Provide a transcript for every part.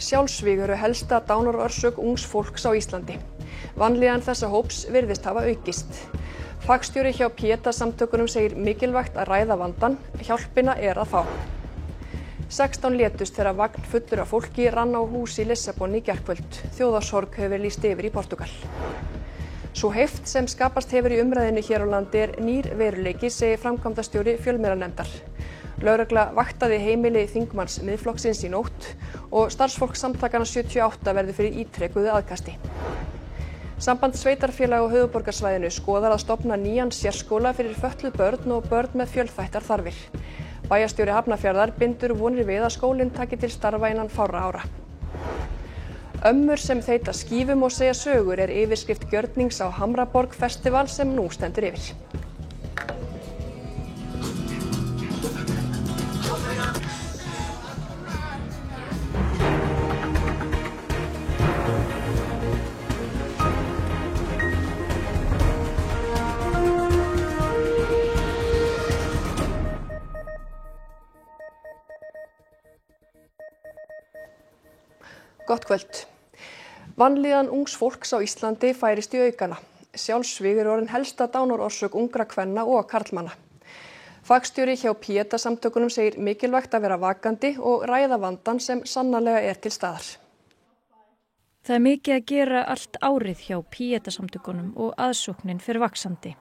Sjálfsvíg eru helsta dánarorsök ungs fólks á Íslandi. Vanlíðan þessa hóps virðist hafa aukist. Fagstjóri hjá Pieta-samtökunum segir mikilvægt að ræða vandann, hjálpina er að fá. 16 létust þegar vagn fullur af fólki rann á hús í Lissabon í gærkvöld. Þjóðarsorg hefur verið lýst yfir í Portúgal. Sú heift sem skapast hefur í umræðinu hér á landi er nýr veruleiki, segir framkvæmdastjóri fjölmiðlanefndar. Lögregla vaktaði heimili þingmanns Miðflokksins í nótt og starfsfólk samtakanna 78 verður fyrir ítrekuðu aðkasti. Samband sveitarfélaga á höfuðborgarsvæðinu skoðar að stofna nýjan sérskóla fyrir fötluð börn og börn með fjölþættar þarfir. Bæjarstjóri Hafnarfjarðar bindur vonir við að skólinn taki til starfa innan fárra ára. Ömmur sem þeyta skífum og segja sögur er yfirskrift gjörnings á Hamraborg festival sem nú stendur yfir. Gott kvöld. Vanlíðan ungs fólks á Íslandi færist í aukana. Sjálfsvíg eru orðin helsta dánarorsök ungra kvenna og karlmanna. Fagstjóri hjá Pieta-samtökunum segir mikilvægt að vera vakandi og ræða vandann sem sannarlega er til staðar. Það er mikið að gera allt árið hjá Pieta-samtökunum og aðsóknin fer vaxandi.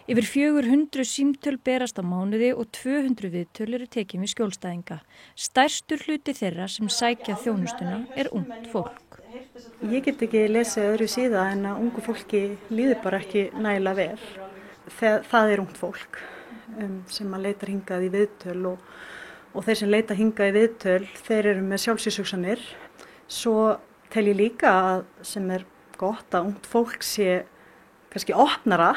Yfir 400 símtöl berast á mánuði og 200 viðtöl eru tekin við skjólstæðinga. Stærstur hluti þeirra sem sækja þjónustuna er ungt fólk. Ég get ekki lesið öðru síða en að ungu fólki líður bara ekki nægilega vel. Það er ungt fólk sem að leitar hingað í viðtöl og þeir sem leita hingað í viðtöl, þeir eru með sjálfsvígshugsanir. Svo tel ég líka að sem er gott að ungt fólk sé kannski opnara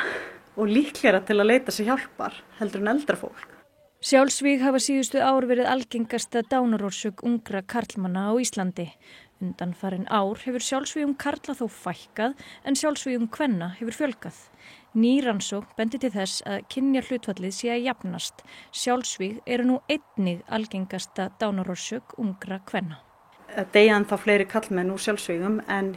og líklegra til að leita sér hjálpar heldur en eldra fólk. Sjálfsvíg hafa síðustu ár verið algengasta dánarorsök ungra karlmanna á Íslandi. Undanfarin ár hefur sjálfsvígum karla þó fækkað en sjálfsvígum kvenna hefur fjölgað. Ný rannsókn bendir til þess að kynjahlutfallið sé að jafnast. Sjálfsvíg eru nú einnig algengasta dánarorsök ungra kvenna. Deyja þá fleiri karlmenn úr sjálfsvígum en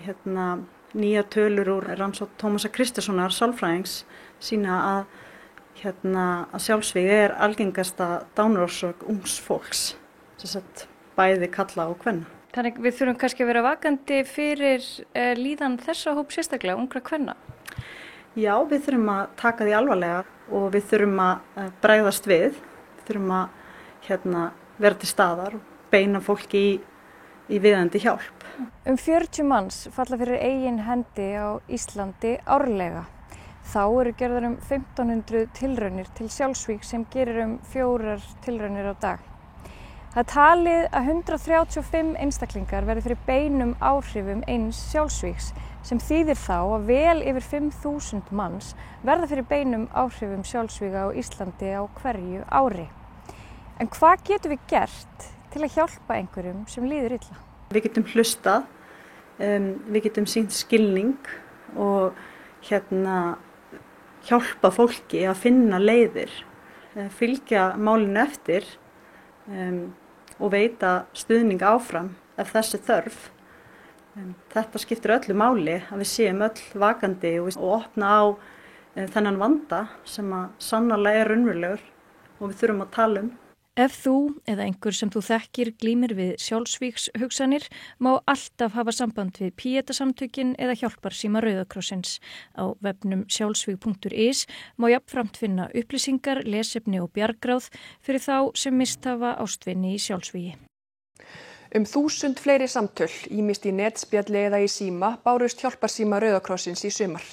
nýjar tölur úr rannsókn Tómasar Kristinssonar sálfræðings sýna að sjálfsvíg er algengasta dánarorsök ungs fólks, bæði karla og kvenna. Þannig við þurfum kannski að vera vakandi fyrir líðan þessa hóp sérstaklega, ungra kvenna? Já, við þurfum að taka því alvarlega og við þurfum að bregðast við. Við þurfum að vera til staðar og beina fólki í viðeigandi hjálp. 40 manns falla fyrir eigin hendi á Íslandi árlega. Þá eru gerðar 1500 tilraunir til sjálfsvíg sem gerir 4 tilraunir á dag. Það er talið að 135 einstaklingar verði fyrir beinum áhrifum eins sjálfsvígs sem þýðir þá að vel yfir 5000 manns verða fyrir beinum áhrifum sjálfsvíga á Íslandi á hverju ári. En hvað getum við gert til að hjálpa einhverjum sem líður illa? Við getum hlustað, við getum sýnt skilning og hjálpa fólki að finna leiðir, fylgja málinu eftir og veita stuðning áfram ef þessi þörf. Þetta skiptir öllu máli að við séum öll vakandi og opna á þennan vanda sem að sannarlega er raunverulegur og við þurfum að tala um. Ef þú eða einhver sem þú þekkir glímir við sjálfsvígshugsanir má alltaf hafa samband við Pieta-samtökin eða hjálparsíma Rauða krossins. Á vefnum sjálfsvíg.is má jafnframt finna upplýsingar, lesefni og bjargráð fyrir þá sem misst hafa ástvini í sjálfsvígi. 1000 fleiri samtöl, ýmist í netspjalli eða í síma, bárust hjálparsíma Rauða krossins í sumar.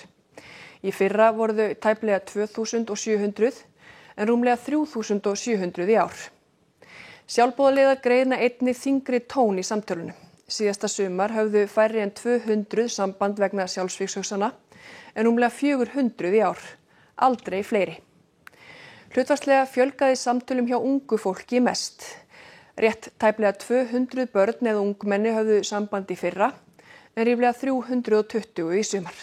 Í fyrra voru þau tæplega 2700 en rúmlega 3700 í ár. Sjálfboðaliðar greina einnig þyngri tón í samtölunum. Síðasta sumar höfðu færri en 200 samband vegna sjálfsvígshugsana en rúmlega 400 í ár. Aldrei fleiri. Hlutfallslega fjölgaði samtölum hjá ungu fólki mest. Rétt tæplega 200 börn eða ungmenni höfðu samband í fyrra en ríflega 320 í sumar.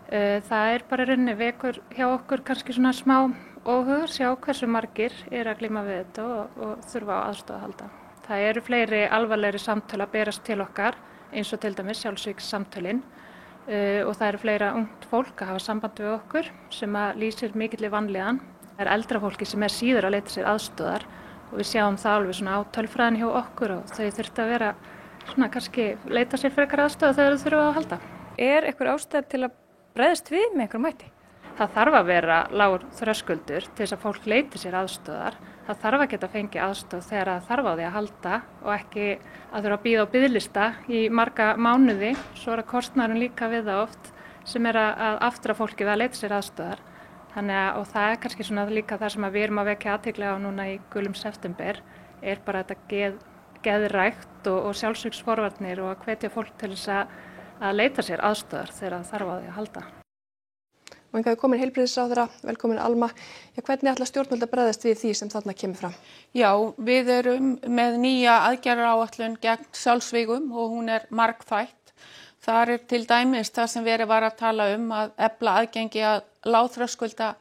Það er bara rauninni vekur hjá okkur kannski svona smá óhugur, sjá hversu margir eru að glíma við þetta og þurfa á aðstoð að halda. Það eru fleiri alvarlegri samtöl að berast til okkar, eins og til dæmis sjálfsvígssamtölin og það eru fleira ungt fólk að hafa samband við okkur sem að lýsir mikilli vanlíðan. Það er eldra fólki sem er síður að leita sér aðstoðar og við sjáum það alveg svona á tölfræðin hjá okkur og þau þurftu að vera svona kannski leita sér frekar aðstoð þegar þau þurfa að halda. Er einhver ástæða til að bregðast við með einhverjum hætti? Það þarf að vera lágur þröskuldur til þess að fólk leiti sér aðstoðar. Það þarf að geta fengið aðstoð þegar það þarf á því að halda og ekki að þurfa að bíða á biðlista í marga mánuði. Svo er að kostnaðurinn líka við það oft sem er að aftra fólkið að leita sér aðstoðar. Og það er kannski svona líka það sem við erum að vekja athygli á núna í gulum september er bara þetta geðrækt og sjálfsvígsforvarnir og að hvetja fólk til þess að leita sér aðstoðar þegar það þarf á því að halda. Og hingað er komin heilbrigðisráðherra, velkomin Alma. Hvernig ætla stjórnvöld að bregðast við því sem þarna kemur fram? Já, við erum með nýja aðgerðaráætlun gegn sjálfsvígum og hún er margþætt. Þar er til dæmis það sem verið var að tala að efla aðgengi að lágþröskulda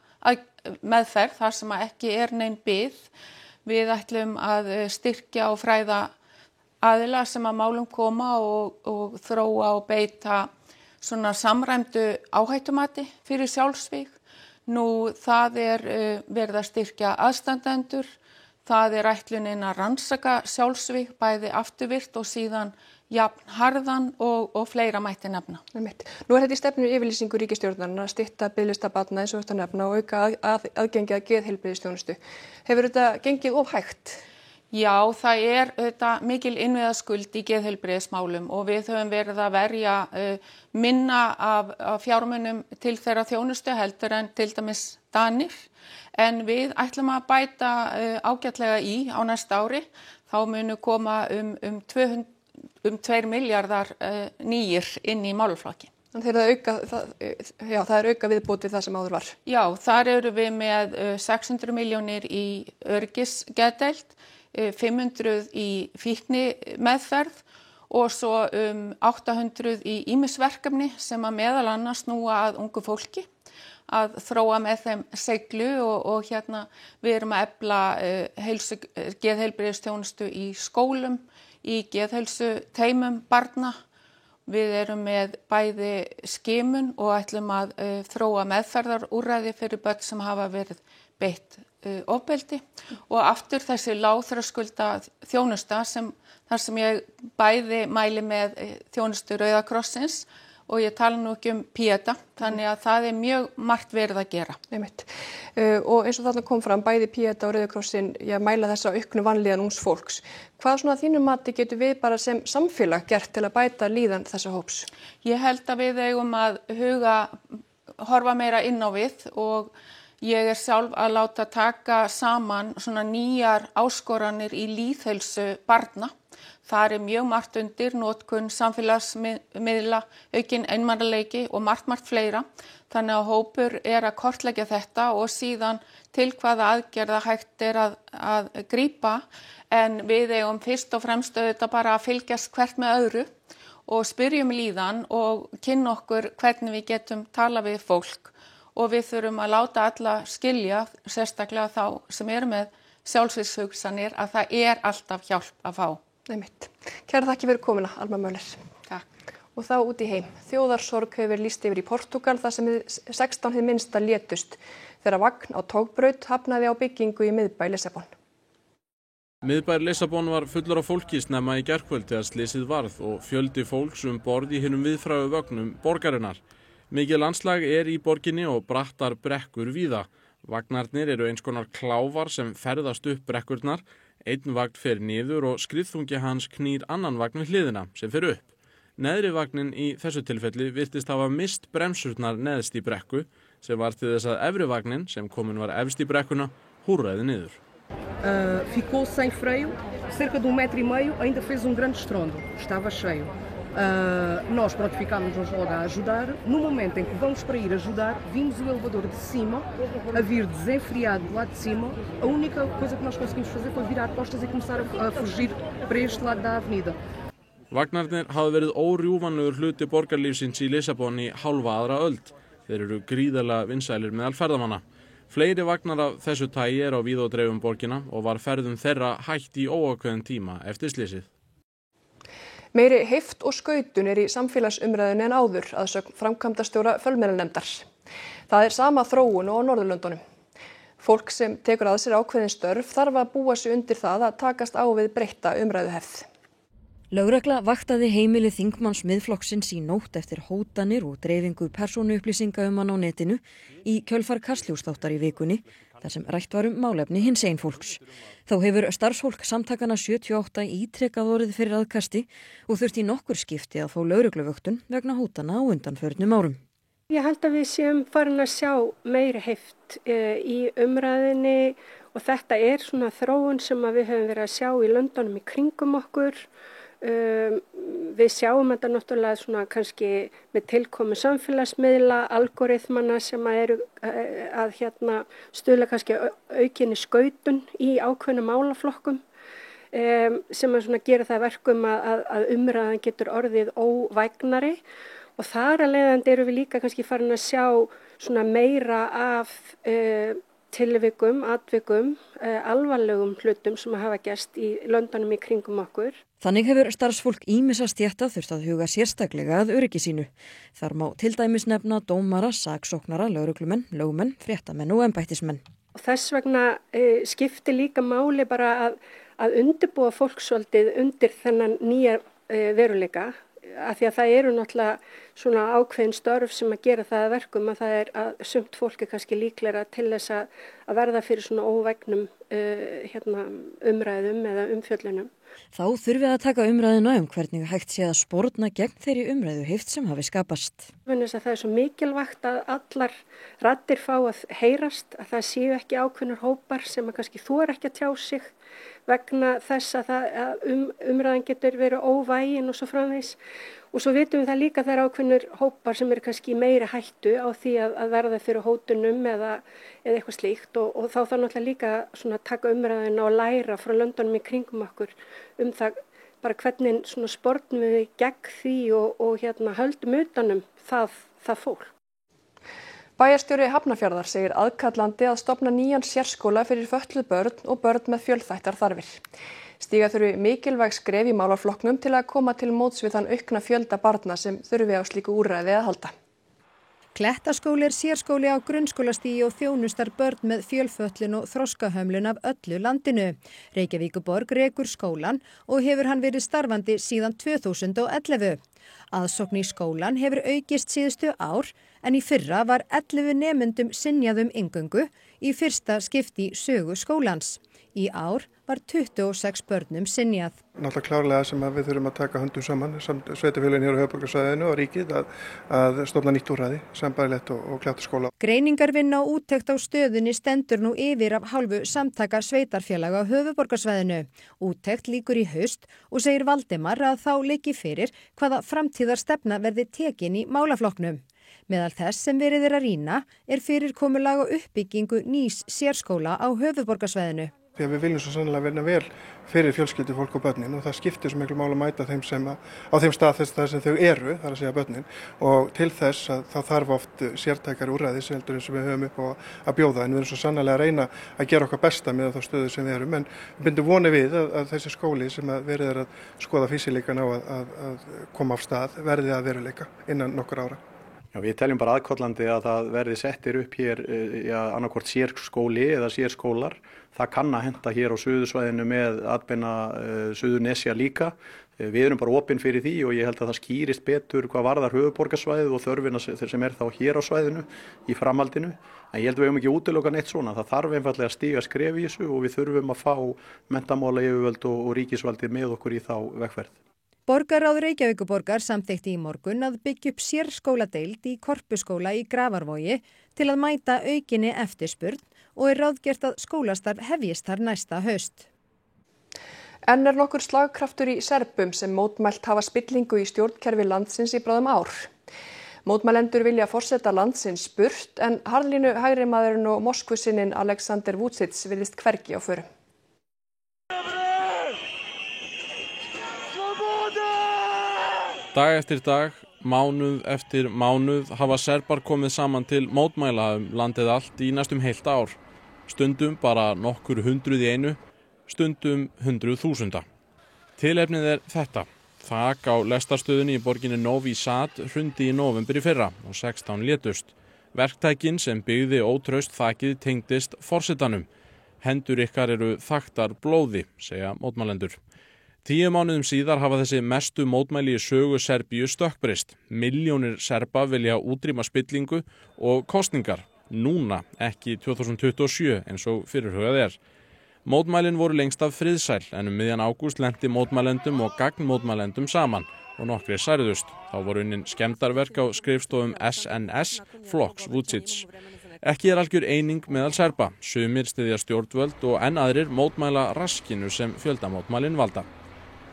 meðferð þar sem ekki er nein bið. Við ætlum að styrkja og fræða aðila sem að málum koma og þróa og beita svona samræmdu áhættumati fyrir sjálfsvíg. Nú það er verið að styrkja aðstandendur, það er ætlunin að rannsaka sjálfsvíg bæði afturvirkt og síðan jafn harðan og fleira mætti nefna. Nú er þetta í stefnu yfirlýsingu ríkisstjórnarinnar að stytta biðlista barna eins og þetta nefna og auka aðgengi að geðheilbrigðisþjónustu. Hefur þetta gengið of hægt? Já, það er mikil innviðaskuld í geðheilbrigðismálum og við höfum verið að verja minna af fjármunum til þeirra þjónustu heldur en til dæmis Danir. En við ætlum að bæta ágætlega á næsta ári. Þá munu koma 2 milljarðar nýjir inn í málaflokki. Það er auka viðbót við það sem áður var. Já, þar eru við með 600 milljónir í öryggisgeðdeild, 500 í fíknimeðferð og svo 800 í ýmis verkefni sem að meðal annars snúa að ungu fólki að þróa með þeim seiglu og við erum að efla geðheilbrigðisþjónustu í skólum, í geðheilsuteymum barna. Við erum með bæði skimun og ætlum að þróa meðferðarúrræði fyrir börn sem hafa verið beitt ofbeldi og aftur þessi lágþröskulda þjónusta þar sem ég bæði mæli með þjónustu Rauða krossins og ég tala nú ekki Píeta, þannig að það er mjög margt verið að gera. Og eins og þarna kom fram, bæði Píeta og Rauða krossin mæla þessa auknu vanlíðan ungs fólks. Hvað svona þínu mati getur við bara sem samfélag gert til að bæta líðan þessa hóps? Ég held að við eigum að horfa meira inn á við og ég er sjálf að láta taka saman svona nýjar áskoranir í lýðheilsu barna. Það er mjög margt undir, notkun samfélagsmiðla, aukin einmanaleiki og margt fleira. Þannig að hópur er að kortleggja þetta og síðan til hvaða aðgerða hægt er að grípa. En við eigum fyrst og fremst auðvitað bara að fylgjast hvert með öðru og spyrjum líðan og kynna okkur hvernig við getum tala við fólk. Og við þurfum að láta alla skilja, sérstaklega þá sem eru með sjálfsvígshugsanir, að það er alltaf hjálp að fá. Kærar þakkir fyrir komuna, Alma Möller. Takk. Og þá út í heim. Þjóðarsorg hefur verið lýst yfir í Portúgal þar sem 16 hið minnsta létust þegar vagn á togbraut hafnaði á byggingu í miðbæ Lissabon. Miðbær Lissabon var fullur af fólki snemma í gærkvöld þegar slysið varð og fjöldi fólks borð í hinum viðfrægu vögnum borgarinnar. Mikið landslag er í borginni og brattar brekkur víða. Vagnarnir eru eins konar kláfar sem ferðast upp brekkurnar. Einn vagn fer niður og skriðþungi hans knýr annan vagn við hliðina sem fer upp. Neðri vagnin í þessu tilfelli virtist hafa mist bremsurnar neðst í brekku sem var til þess að efri vagnin sem komin var efst í brekkuna húrraði niður. Ficou sem freio, cerca de 1,5 metro, ainda fez grande estrondo, estava cheio. Nós ficámos logo a ajudar. No momento em que vamos para ir ajudar, vimos o elevador de cima a vir desenfreado do lado de cima. A única coisa que nós conseguimos fazer foi virar costas e começar a fugir para este lado da avenida. Vagnarnir hafa verið órjúfanlegur hluti borgarlífsins í Lissabon í hálfa aðra öld. Þeir eru gríðarlega vinsælir meðal ferðamanna. Fleiri vagnar af þessu tagi á víð og dreif borgina og var ferðum þeirra hætt í óákveðinn tíma eftir slysið. Meiri heift og skautun í samfélagsumræðunni en áður að sögn framkvæmdastjóra fjölmiðlanefndar. Það sama þróun og á Norðurlöndunum. Fólk sem tekur að sér ákveðin störf þarf að búa sig undir það að takast á við breytta umræðuhefð. Lögregla vaktaði heimili þingmanns Miðflokksins í nótt eftir hótanir og dreifingu persónuupplýsinga hann á netinu í kjölfar Kastljósþáttar í vikunni, þar sem rætt var málefni hinsegin fólks. Þá hefur starfsfólk samtakana 78 ítrekað orðið fyrir aðkasti og þurfti í nokkur skipti að fá lögregluvöktun vegna hótana á undanförnum árum. Ég held að við séum farin að sjá meiri heift í umræðinni og þetta svona þróun sem við höfum verið að sjá í löndunum í kringum okkur. Við sjáum þetta náttúrulega svona kannski með tilkomu samfélagsmiðla, algoritmana sem eru að stuðla kannski aukinni skautun í ákveðnum málaflokkum sem að svona gera það verkum að umræðan getur orðið óvægnari. Og þar að leiðandi eru við líka kannski farin að sjá svona meira af tilvikum, atvikum, alvarlegum hlutum sem hafa gerst í löndunum í kringum okkur. Þannig hefur starfsfólk ýmissa stétta þurft að huga sérstaklega að öryggi sínu. Þar má til dæmis nefna dómara, saksóknara, lögreglumenn, lögmenn, fréttamenn og embættismenn. Og þess vegna skiptir líka máli bara að undirbúa fólk svolítið undir þennan nýja veruleika. Af því að það eru náttúrulega svona ákveðin störf sem að gera það að verkum að það að sumt fólki kannski líklega til þess að verða fyrir svona óvægnum umræðum eða umfjöllunum. Þá þurfi að taka umræðuna hvernig hægt sé að sporna gegn þeirri umræðu heift sem hafi skapast. Það svo mikilvægt að allar raddir fá að heyrast, að það séu ekki ákveðnir hópar sem að kannski þora ekki að tjá sig vegna þess að umræðan getur verið óvægin og svo framvegis. Og svo vitum við það líka þegar ákveðnir hópar sem eru kannski meiri hættu á því að verða fyrir hótunum eða eitthvað slíkt og þá þarf náttúrulega líka svona taka umræðina og læra frá löndunum í kringum okkur það bara hvernig svona spornum við gegn því og höldum utanum það fólk. Bæjarstjóri Hafnarfjarðar segir aðkallandi að stofna nýjan sérskóla fyrir fötluð börn og börn með fjölþættar þarfir. Stíga þurfi mikilvæg skref í málaflokknum til að koma til móts við þann aukna fjölda barna sem þurfi á slíku úrræði að halda. Klettaskóli sérskóli á grunnskólastigi og þjónustar börn með fjölfötlun og þroskahömlun af öllu landinu. Reykjavíkurborg rekur skólan og hefur hann verið starfandi síðan 2011. Aðsókn í skólan hefur aukist síðustu ár en í fyrra var 11 nemendum synjað inngöngu í fyrsta skipti í sögu skólans. Í ár var 26 börnum synjað. Náttúrulega klárlega sem við þurfum að taka höndum saman, sveitarfélögin hér á höfuðborgarsvæðinu og ríkið að stofna nýtt úrræði, sambærilegt og Klettaskóla. Greiningarvinna og úttekt á stöðunni stendur nú yfir af hálfu samtaka sveitarfélaga á höfuðborgarsvæðinu. Úttekt lýkur í haust og segir Valdimar að þá liggi fyrir hvaða framtíðarstefna verði tekin í málaflokknum. Meðal þess sem verið að rýna fyrirkomulag og uppbyggingu nýs sérskóla á höfuðborgarsvæðinu. Því að við viljum svo sannlega verða vel fyrir fjölskyldu fólk og börnin og það skiptir svo miklu máli að mæta þeim á þeim stað þar sem þau eru, þar að segja börnin og til þess að þá þarf oft sértækari úrræði sem við höfum upp á að bjóða en við erum svo sannlega að reyna að gera okkar besta með þá stöðu sem við erum en við bindum voni við að þessi skóli sem verið er að skoða fýsileikann á að koma af stað verði að veruleika innan nokkur ára. Já, við teljum bara aðkallandi að það verði settir upp hér annarkvort sérskóli eða sérskólar. Það kann að henta hér á suðursvæðinu með atbeina Suðurnesja líka. Við erum bara opin fyrir því og ég held að það skýrist betur hvað varðar höfuðborgarsvæðið og þörfina sem þá hér á svæðinu í framhaldinu. En ég held að við höfum ekki útiloka neitt svona. Það þarf einfallega að stíga skref í þessu og við þurfum að fá menntamálayfirvöld og ríkisvaldið með okkur í þá vegferð. Borgarráð Reykjavíkurborgar samþykkti í morgun að byggja upp sérskóladeild í Korpuskóla í Grafarvogi til að mæta aukinni eftirspurn og ráðgert að skólastarf hefjist þar næsta haust. Enn nokkur slagkraftur í Serbum sem mótmælt hafa spillingu í stjórnkerfi landsins í bráðum ár. Mótmælendur vilja forseta landsins burt en harðlínu hægrimaðurinn og Moskvusinninn Aleksandr Vučić virðist hvergi á förum. Dag eftir dag Mánuð eftir mánuð hafa Serbar komið saman til mótmæla landið allt í næstum heilt ár. Stundum bara nokkur hundruð í einu, stundum 100.000. Tilefnið þetta. Þak á lestarstöðinni í borginni Novi Sad hrundi í nóvember í fyrra og 16 létust. Verktækin sem byggði ótraust þakið tengdist forsetanum. Hendur ykkar eru þaktar blóði, segja mótmælendur. 10 mánuðum síðar hafa þessi mestu mótmæli í sögu Serbíu stökkbreyst. Milljónir Serba vilja útrýma spillingu og kosningar. Núna, ekki 2027 eins og fyrirhugað Mótmælin voru lengst af friðsæl en miðjan ágúst lenti mótmælendum og gagnmótmælendum saman og nokkrir særðust. Þá voru unnin skemmdarverk á skrifstofum SNS, flokks Vučić. Ekki algjör eining meðal Serba. Sumir styðja stjórnvöld og enn aðrir mótmæla raskinu sem fjöldamótmælin valda.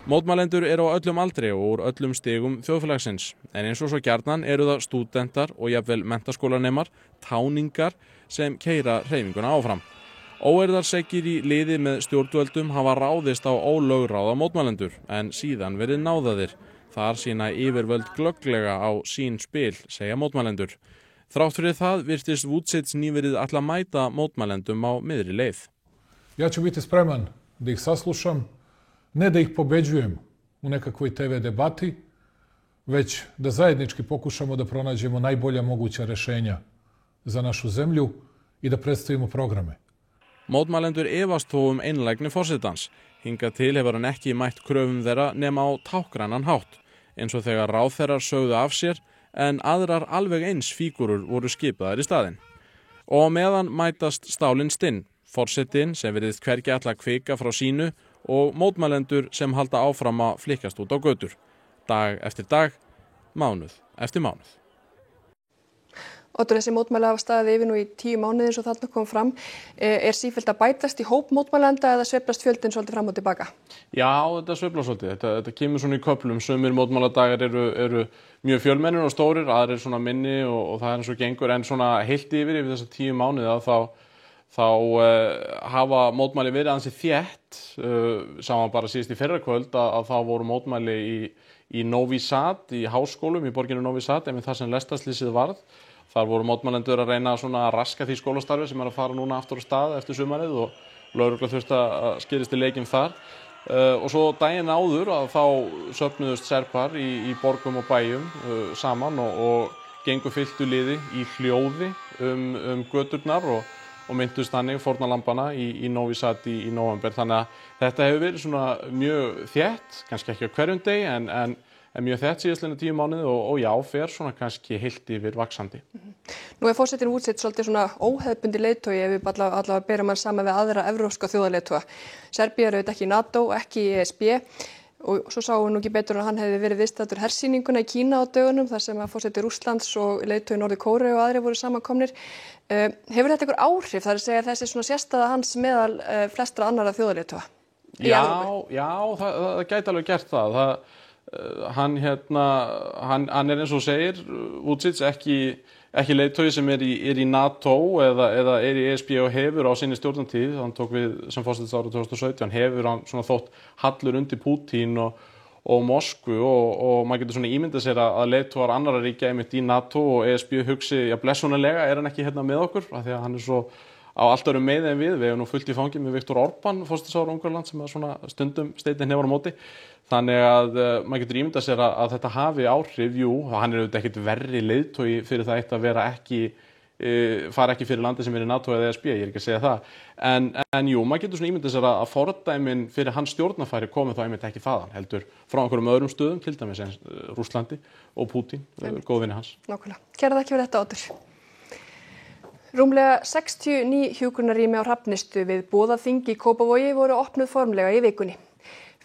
Mótmælendur eru á öllum aldri og úr öllum stigum þjóðfélagsins. En eins og svo gjarnan eru það stúdentar og jafnvel menntaskólanemar, táningar sem keyra hreyfinguna áfram. Óeirðarsekir í liði með stjórnvöldum hafa ráðist á ólögráða mótmælendur en síðan verið náðaðir. Þar sína yfirvöld glögglega á sín spil, segja mótmælendur. Þrátt fyrir það virtist Vučić nýverið ætla að mæta mótmælendum á miðri leið. Ja ću biti spreman da ih saslušam, ne da ih pobeđujem u nekakvoj TV debati, već da zajednički pokušamo da pronađemo najbolja moguća rešenja za našu zemlju i da predstavimo programe. Mótmælendur efast þó einlægni forsetans. Hingað til hefur hann ekki mætt kröfum þeirra nema á tákgrannan hátt, eins og þegar ráðherrar sögðu af sér en aðrar alveg eins fígúrur voru skipaðar í staðinn. Og meðan mætast stálin stinn, forsetinn sem virðist hvergi ætla að kvika frá sínu og mótmælendur sem halda áfram að flikkast út á götur. Dag eftir dag, mánuð eftir mánuð. Oddur, þessi mótmæli hafa staðið yfir nú í 10 mánuði eins og þarna kom fram. Sífellt að bætast í hóp mótmælenda eða sveiflast fjöldinn svolítið fram og tilbaka? Já, þetta sveiflast svolítið. Þetta kemur svona í köflum. Sumir mótmæladagar eru mjög fjölmennir og stórir, aðrir svona minni og það eins og gengur. En svona heilt yfir þessa 10 mánuði þá hafa mótmæli verið ansi þétt. Saman bara síðast í fyrrakvöld að þá voru mótmæli í Novi Sad, í háskólum í borginni Novi Sad, en þar sem lestarslysið varð. Þar voru mótmælendur að reyna að raska því skólastarfi sem að fara núna aftur á stað eftir sumarið og lögregla þurfti að skýrist í leikinn þar. Og svo daginn áður að þá söfnuðust Serbar í borgum og bæjum saman og gengu fylltu liði í hljóði göturnar og myndust þannig fórnarlambana í Novi Sad í nóvember. Þannig að þetta hefur verið svona mjög þétt, kannski ekki á hverjum degi en mjög þétt síðastliðna 10 mánuði og já, fer svona kannski heilt yfir vaxandi. Nú forsetinn Vučić svolítið svona óhefðbundi leiðtogi ef við allavega berum hann saman við aðra evrópska þjóðarleiðtoga. Serbía er auðvitað ekki í NATO, ekki í ESB og svo sáum við nú ekki betur en hann hefði verið viðstaddur hersýninguna í Kína á dögunum þar sem að forseti Rússlands og leiðtogi Norður-Kóreu og aðrir voru samankomnir. Hefur þetta einhver áhrif, það er að segja þessi svona sérstaða hans meðal flestra annarra þjóðarleiðtoga? Já, það gæti alveg gert það. Hann er eins og segir Vučić ekki leiðtogi sem er í NATO eða er í ESB og hefur á sinni stjórnartíð, hann tók við sem forseti árið 2017, hefur hann svona þótt hallur undir Pútín og Moskvu og maður getur svona ímyndað sér að leiðtogar annarra ríkja einmitt í NATO og ESB hugsi, já blessunarlega er hann ekki hérna með okkur af því að hann er svo á allt öðrum meði en við hefum nú fullt í fangi með Viktor Orbán, forsætisráðherra Ungverjalands sem er svona stundum steitin hefur á móti. Þannig að maður getur ímyndað sér að þetta hafi áhrif, jú, og hann er auðvitað ekkert verri leiðtogi fyrir það eitt að vera fara ekki fyrir landi sem er í NATO eða ESB, ég er ekki að segja það. En jú, maður getur svona ímyndað sér að fordæmin fyrir hans stjórnarfæri komið þá einmitt ekki þaðan, heldur frá einhverjum öðrum stöðum, til dæmis eins Rússlandi og Pútín, góðvinni hans. Nákvæmlega. Kærar þakkir fyrir þetta, Oddur. Rúmlega 60 ný hjúkrunarrými á Hrafnistu við Boðaþing í Kópavogi voru opnuð formlega í vikunni.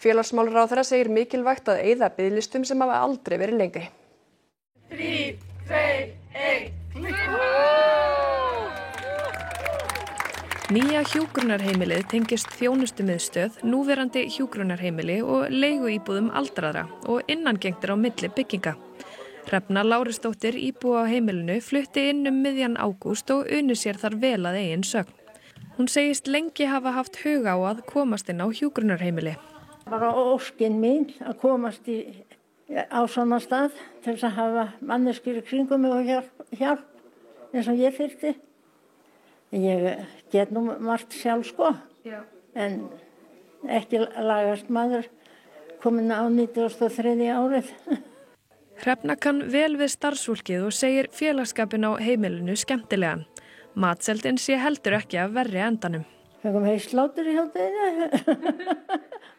Félagsmálaráðherra segir mikilvægt að eyða biðlistum sem hafa aldrei verið lengri. 3, 2, 1, Nýja hjúkrunarheimilið tengist þjónustumiðstöð, núverandi hjúkrunarheimili og leiguíbúðum aldraðra og innangengtir á milli bygginga. Hrefna Lárusdóttir, íbúi á heimilinu, flutti inn miðjan ágúst og unu sér þar vel að eigin sögn. Hún segist lengi hafa haft hug á að komast inn á hjúkrunarheimili. Bara óskin mín að komast á svona stað til þess að hafa manneskjur í kringum mig og hjálp eins og ég þyrfti. Ég get nú margt sjálf sko, en ekki lagast maður komin á 93. árið. Hrefna kann vel við starfsfólkið og segir félagsskapinn á heimilinu skemmtilegan. Matseldin sé heldur ekki af verri endanum. Fengum heislátur í hádeginu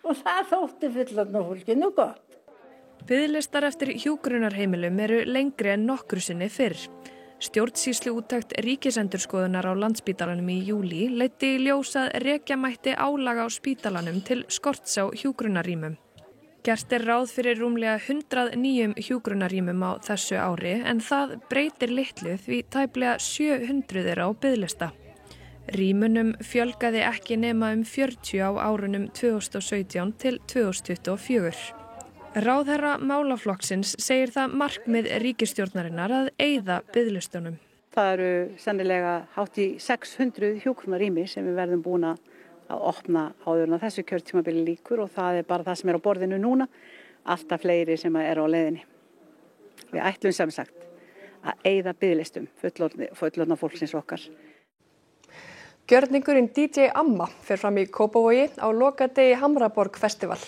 og það þótti fullorðna fólkinu gott. Biðlistar eftir hjúkrunarheimilum eru lengri en nokkru sinni fyrr. Stjórnsýsluúttekt Ríkisendurskoðunar á Landspítalanum í júlí leiddi í ljós að rekja mætti álag á spítalanum til skorts á hjúkrunarrýmum. Gert ráð fyrir rúmlega 100 nýjum hjúkrunarrýmum á þessu ári en það breytir litlu því tæplega 700 eru á biðlista. Rýmunum fjölgaði ekki nema 40 á árunum 2017 til 2024. Ráðherra málaflokksins segir það markmið ríkisstjórnarinnar að eyða biðlistunum. Það eru sennilega hátt í 600 hjúkrunarrými sem við verðum búin að opna áður en þessu kjörtímabili lýkur og það bara það sem á borðinu núna, alltaf fleiri sem eru á leiðinni. Við ætlum sem sagt að eyða biðlistum fullorðna fólksins okkar. Gjörningurinn DJ Amma fer fram í Kópavogi á lokadegi Hamraborg Festival.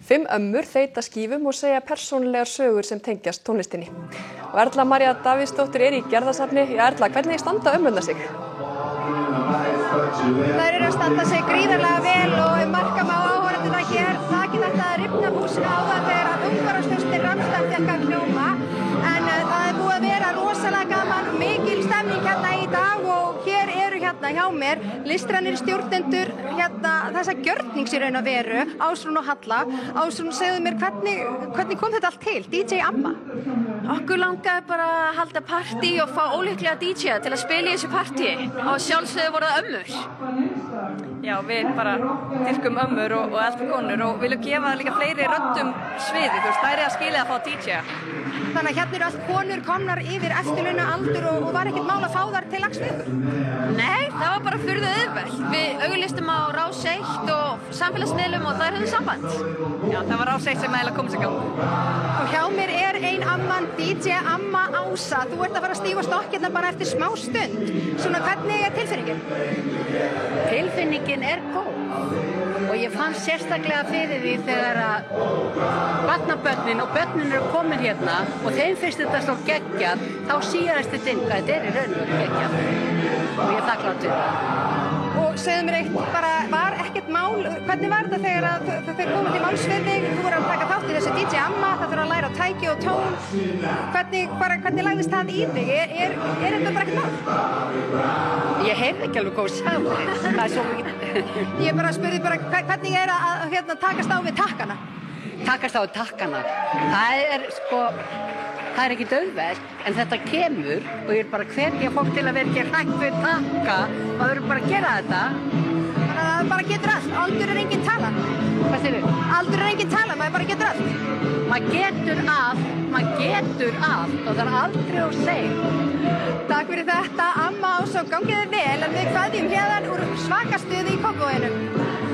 5 ömmur þeyta skífum og segja persónulegar sögur sem tengjast tónlistinni. Og Erla María Davíðsdóttir í Gerðarsafni. Erla, hvernig standa ömmurnar sig? Þær eru að standa sig gríðarlega vel og marka má áhorfendurna hér. Það ekki þetta að rifna húsinu á það þegar ungbarnasljómsveitin Rammstein fékk að hljóma. En það er búið að vera rosalega gaman, mikil stemning hérna í dag og hér eru hérna hjá mér listrænir stjórnendur þessa gjörnings í raun og veru, Ásrún og Halla. Ásrún, segðu mér hvernig kom þetta allt til, DJ Amma? Okkur langaði bara að halda partí og fá óleiklega DJ til að spila í þessu partí og sjálfsögðu voru það ömmur. Já, við bara dyrkum ömmur og eldri konur og viljum gefa líka fleiri röddum sviði, það er að skilja að fá DJ. Þannig að hérna eru allt konur komnar yfir eftirlauna aldur og var ekkert mál að fá þar til lags við ykkur? Nei, það var bara furðu auðvelt. Við auglýstum á Rás 1 og samfélagsmiðlum og þær höfðu samband. Já, það var Rás 1 sem eiginlega kom sér gátt. Og hjá mér er ein amman, DJ Amma Ása. Þú ert að fara að stíga stokkirna bara eftir smá stund. Svona, hvernig er tilfinningin? Tilfinningin er góð og ég fann sérstaklega fyrir því þegar að barnabörnin og börnin eru komin hérna og þeim finnst þetta svo geggjað, þá síðast þetta inn hvað þetta er í raun og geggjað og ég þakkláttur. Og segðu mér eitt, bara var ekkert mál, hvernig var þetta þegar þau komið til málsverðing, þú voru að taka þátt í þessu DJ Amma, það þurfa að læra tæki og tón, hvernig lagðist það í þig, er þetta bara ekkert mál? Ég hef ekki alveg góð saman, það er svo mikið. Ég bara spurði hvernig er að takast á við takkana? Takast á við takkana, það er ekki auðvelt, en þetta kemur og ég er bara hvetja fólk til að vera ekki hrætt við takka, maður verður bara að gera þetta. Þannig að það bara getur allt, aldur er engin tala. Hvað segir þú? Aldur er engin tala, maður bara getur allt. Maður getur allt og það er aldrei of seint. Takk fyrir þetta, Amma Ása, gangið þér vel, en við kveðjum hérna úr svakastuði í Kópavoginum.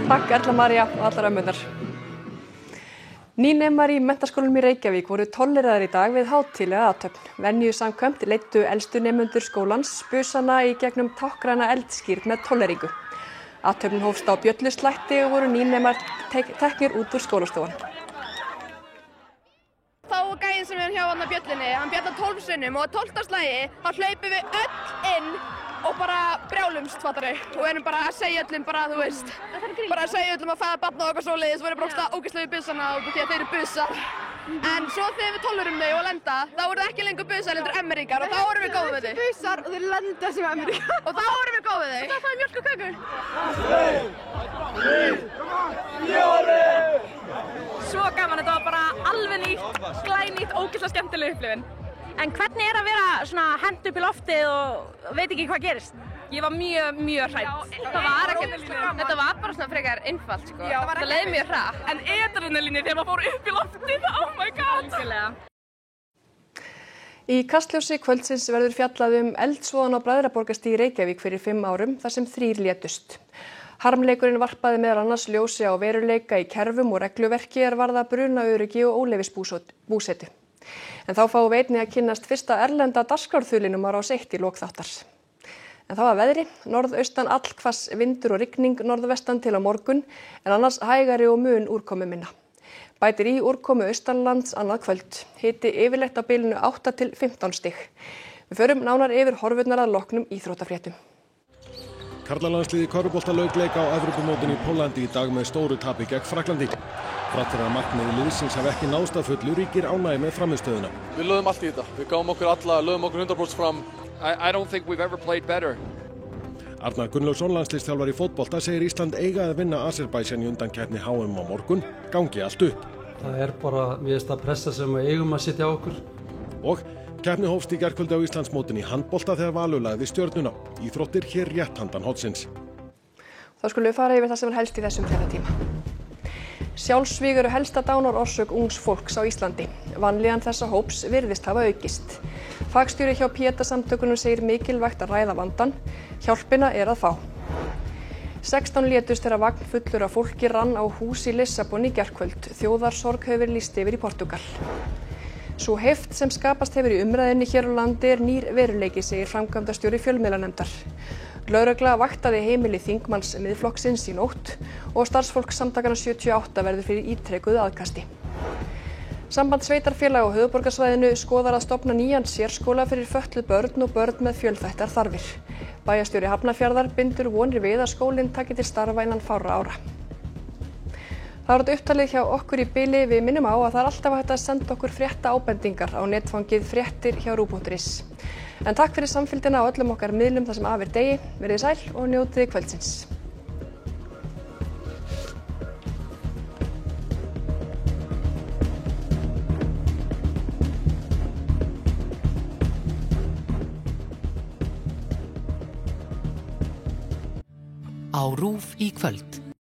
Takk Erla María og allar ömmurnar. Nýnemar í Menntaskólanum í Reykjavík voru tolleraðir í dag við hátíðlega athöfn. Venju samkvæmt leiddu elstu nemendur skólans busana í gegnum táknræna eldskírn með tolleringu. Athöfnin hófst á bjölluslætti og voru nýnemar teknir út úr skólastofan. Þá var gæinn sem er hjá hann á bjöllunni, hann bjallar 12 sinnum og á 12. slagi þá hlaupum við öll inn og bara brjálumst, fattari, og erum bara að segja öllum bara, þú veist, bara að segja öllum að fæða barn og eitthvað svoleiðis, og erum bara ógeðslega við busana út af því að þeir eru busar. En svo þegar við tollurum þau og lenda, þá eru það ekki lengur busar, heldur Ameríkar, og þá erum við góð við þau. Busar og þeir lenda sem Ameríkar. Og þá erum við góð við þau. Og þá fæðum mjölk og kökur. Svo gaman, þetta var bara alveg nýtt, glænýtt, ógeðslega skemmtileg upplifun. En hvernig er að vera svona hent upp í loftið og veit ekki hvað gerist? Ég var mjög hrædd. Þetta var bara svona frekar einfalt, sko. Það leið mjög hratt. En adrenalínið þegar maður fór upp í loftið, oh my god! Í Kastljósi kvöldsins verður fjallað eldsvoðann á Bræðraborgarstíg í Reykjavík fyrir 5 árum þar sem 3 létust. Harmleikurinn varpaði meðal annars ljósi á veruleika í kerfum og regluverki varða brunaöryggi og óleyfisbúsetu. En þá fáum við einnig að kynnast fyrsta erlenda dagskrárþulinum á Rás 1 í lok þáttar. En þá að veðri, norðaustan allhvass vindur og rigning norðvestan til á morgun, en annars hægari og mun úrkomu minna. Bætir í úrkomu austanlands annað kvöld, hiti yfirleitt á bilinu 8 til 15 stig. Við förum nánar yfir horfurnar að loknum íþróttafréttum. Karlalandsliðið í körfubolta lauk leik á Evrópumótinu í Póllandi í dag með stóru tapi gegn Frakklandi. Þrátt fyrir að markmiði liðsins hafi ekki náðst að fullu ríkir ánægja með frammistöðuna. Við lögðum allt í þetta. Við gáum okkur alla, lögðum okkur 100% fram. I don't think we've ever played better. Arnar Gunnlaugsson, landsliðsþjálfari í fótbolta, segir Ísland eiga að vinna Azerbaijan í undankeppni HM á morgun, gangi allt upp. Það bara, mér finnst það pressa sem við eigum að setja á okkur. Og keppni hófst í gærkvöldi á Íslandsmótinu í handbolta þegar Valur lagði Stjörnuna. Íþróttir hér rétt handan hornsins. Þá skulum við fara yfir það sem helst í þessum fréttatíma. Sjálfsvíg eru helsta dánarorsök ungs fólks á Íslandi. Vanlíðan þessa hóps virðist hafa aukist. Fagstjóri hjá PETA-samtökunum segir mikilvægt að ræða vandann. Hjálpina er að fá. 16 létust þegar vagn fullur af fólki rann á hús í Lissabon í gærkvöld. Þjóðarsorg hefur verið lýst yfir í Portúgal. Sú heift sem skapast hefur í umræðinni hér á landi er nýr veruleiki, segir framkvæmdastjóri fjölmiðlanefndar. Lögregla vaktaði heimili þingmanns Miðflokksins í nótt og starfsfólk samtakanna 78 verður fyrir ítrekuðu aðkasti. Samband sveitarfélaga á höfuðborgarsvæðinu skoðar að stofna nýjan sérskóla fyrir fötluð börn og börn með fjölþættar þarfir. Bæjarstjóri Hafnarfjarðar bindur vonir við að skólinn taki til starfa innan fárra ára. Það var þetta upptalið hjá okkur í bili. Við minnum á að það er alltaf hægt að senda okkur frétta ábendingar á netfangið fréttir@ruv.is. En takk fyrir samfylgdina á öllum okkar miðlum þar sem af er degi. Verið sæl og njótið kvöldsins. Á RÚV í kvöld.